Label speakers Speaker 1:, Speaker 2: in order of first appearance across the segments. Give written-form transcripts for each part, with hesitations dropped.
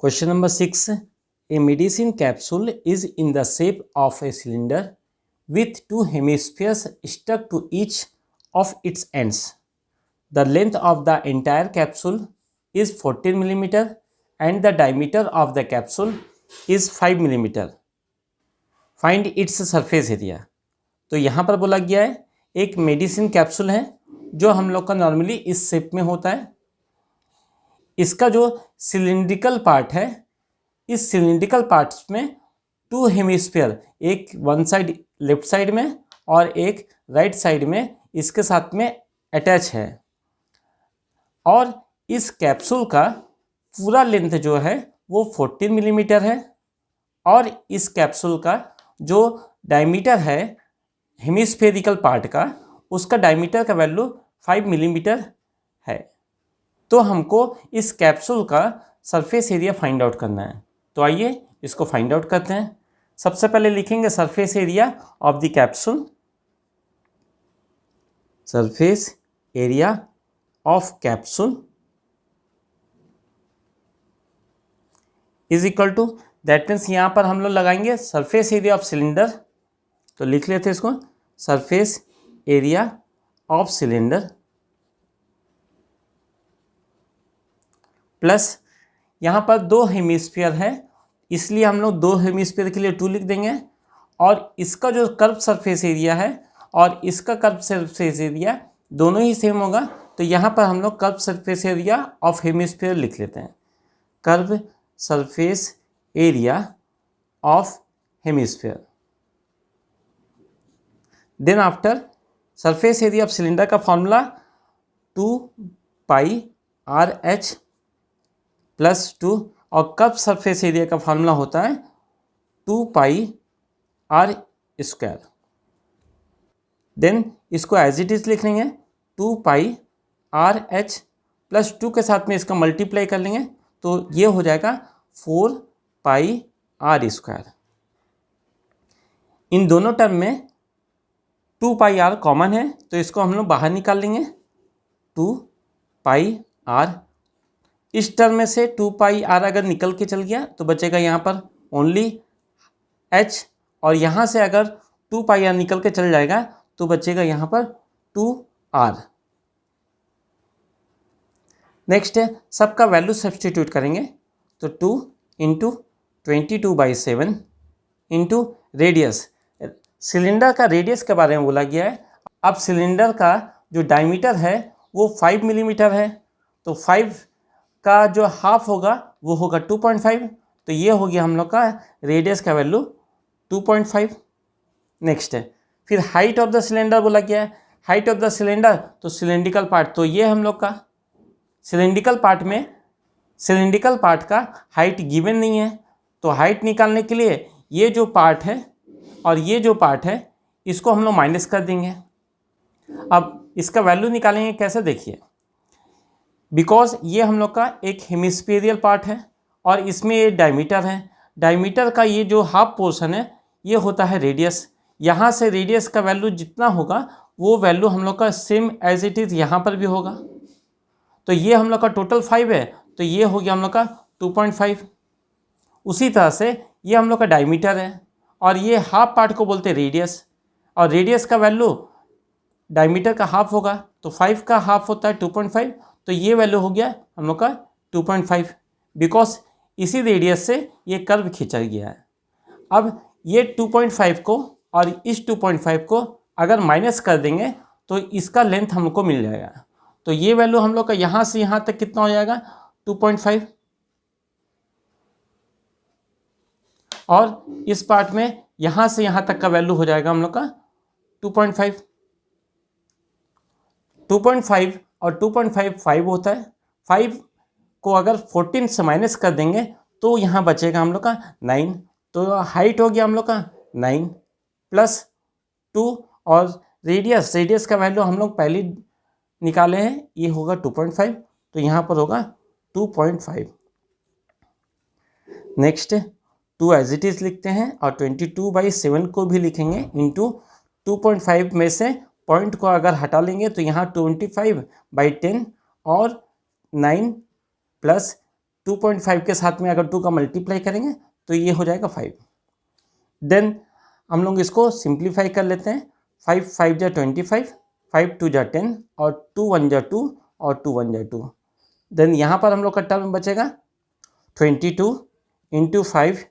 Speaker 1: Question number 6. A medicine capsule is in the shape of a cylinder with two hemispheres stuck to each of its ends. The length of the entire capsule is 14 mm and the diameter of the capsule is 5 mm. Find its surface area. तो यहाँ पर बोला गया है एक medicine capsule है जो हम लोग का नॉर्मली इस शेप में होता है। इसका जो सिलिंड्रिकल पार्ट है, इस सिलिंड्रिकल पार्ट्स में टू हेमिस्फीयर, एक वन साइड लेफ्ट साइड में और एक राइट साइड में इसके साथ में अटैच है। और इस कैप्सूल का पूरा लेंथ जो है वो 14 मिलीमीटर है और इस कैप्सूल का जो डायमीटर है हेमिस्फेरिकल पार्ट का, उसका डायमीटर का वैल्यू 5 मिलीमीटर है। तो हमको इस कैप्सूल का सरफेस एरिया फाइंड आउट करना है। तो आइए इसको फाइंड आउट करते हैं। सबसे पहले लिखेंगे surface area of the capsule. Surface area of capsule is equal to, that means यहाँ पर हम लोग लगाएंगे सरफेस एरिया ऑफ सिलेंडर। तो लिख लेते हैं इसको, surface area of cylinder plus यहाँ पर दो हेमिस्फीयर है इसलिए हम लोग दो हेमिस्फीयर के लिए 2 लिख देंगे। और इसका जो कर्व सरफेस एरिया है और इसका कर्व सरफेस एरिया दोनों ही सेम होगा, तो यहाँ पर हम लोग curve surface area of hemisphere लिख लेते हैं। Curve surface area of hemisphere. Then after surface area of cylinder का फॉर्मूला 2πRh + 2 और कर्व सरफेस एरिया का फॉर्मूला होता है 2πr²। देन इसको एज इट इज लिख लेंगे, 2πRh + 2 के साथ में इसका मल्टीप्लाई कर लेंगे तो ये हो जाएगा 4πr²। इन दोनों टर्म में 2πr कॉमन है तो इसको हम लोग बाहर निकाल लेंगे। 2πr, इस टर्म में से 2πr अगर निकल के चल गया तो बचेगा यहाँ पर ओनली h, और यहाँ से अगर 2πr निकल के चल जाएगा तो बचेगा यहाँ पर 2r। नेक्स्ट है सबका वैल्यू सब्सटीट्यूट करेंगे तो 2 × 22/7 इंटू रेडियस। सिलेंडर का रेडियस के बारे में बोला गया है। अब सिलेंडर का जो डायमीटर है वो 5 मिलीमीटर है, तो 5 का जो हाफ होगा वो होगा 2.5, तो ये हो गया हम लोग का रेडियस का वैल्यू 2.5। नेक्स्ट है फिर हाइट ऑफ द सिलेंडर बोला गया है। हाइट ऑफ द सिलेंडर तो सिलेंड्रिकल पार्ट, तो ये हम लोग का सिलेंड्रिकल पार्ट में सिलेंड्रिकल पार्ट का हाइट गिवन नहीं है, तो हाइट निकालने के लिए ये जो पार्ट है और ये जो पार्ट है इसको हम लोग माइनस कर देंगे। अब इसका वैल्यू निकालेंगे कैसे, देखिए, बिकॉज ये हम लोग का एक हेमिस्फीरियल पार्ट है और इसमें ये डायमीटर है। डायमीटर का ये जो हाफ पोर्शन है ये होता है रेडियस। यहाँ से रेडियस का वैल्यू जितना होगा वो वैल्यू हम लोग का सेम एज इट इज़ यहाँ पर भी होगा। तो ये हम लोग का टोटल 5 है, तो ये हो गया हम लोग का 2.5। उसी तरह से ये हम लोग का डायमीटर है और ये हाफ पार्ट को बोलते हैं रेडियस, और रेडियस का वैल्यू डायमीटर का हाफ होगा, तो 5 का हाफ होता है 2.5, तो ये वैल्यू हो गया हम लोग का 2.5 बिकॉज इसी रेडियस से ये कर्व खींचा गया है। अब ये 2.5 को और इस 2.5 को अगर माइनस कर देंगे तो इसका लेंथ हमको मिल जाएगा। तो ये वैल्यू हम लोग का यहाँ से यहाँ तक कितना हो जाएगा 2.5, और इस पार्ट में यहाँ से यहाँ तक का वैल्यू हो जाएगा हम लोग का 2.5। 2.5 और 2.5 5 होता है। 5 को अगर 14 से माइनस कर देंगे तो यहाँ बचेगा हम लोग का 9, तो हाइट हो गया हम लोग का 9 + 2 और रेडियस का वैल्यू हम लोग पहले निकाले हैं, ये होगा 2.5, तो यहाँ पर होगा 2.5। नेक्स्ट 2 एज इट इज़ लिखते हैं और 22/7 को भी लिखेंगे इंटू 2.5 में से पॉइंट को अगर हटा लेंगे तो यहाँ 25/10 और 9 + 2.5 के साथ में अगर 2 का मल्टीप्लाई करेंगे तो ये हो जाएगा 5। देन हम लोग इसको सिंप्लीफाई कर लेते हैं। 5 5 जा 25, 5 2 जा 10 और 2 1 जा 2 और 2 1 जा 2। देन यहाँ पर हम लोग का टर्म बचेगा 22 into 5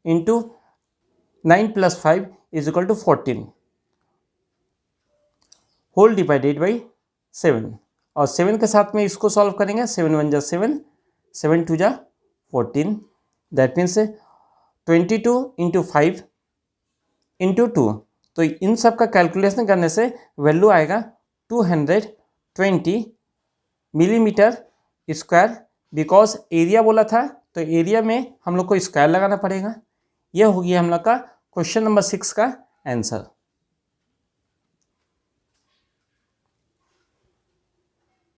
Speaker 1: into 9 + 5 = 14 whole divided by 7। और 7 के साथ में इसको सॉल्व करेंगे। 7 1 जा 7, 7 2 जा 14। That means 22 into 5 into 2। तो इन सब का कैलकुलेशन करने से वैल्यू आएगा 220 मिलीमीटर स्क्वायर। बिकॉज एरिया बोला था तो एरिया में हम लोग को स्क्वायर लगाना पड़ेगा। यह हो गया हम लोग का क्वेश्चन नंबर 6 का आंसर।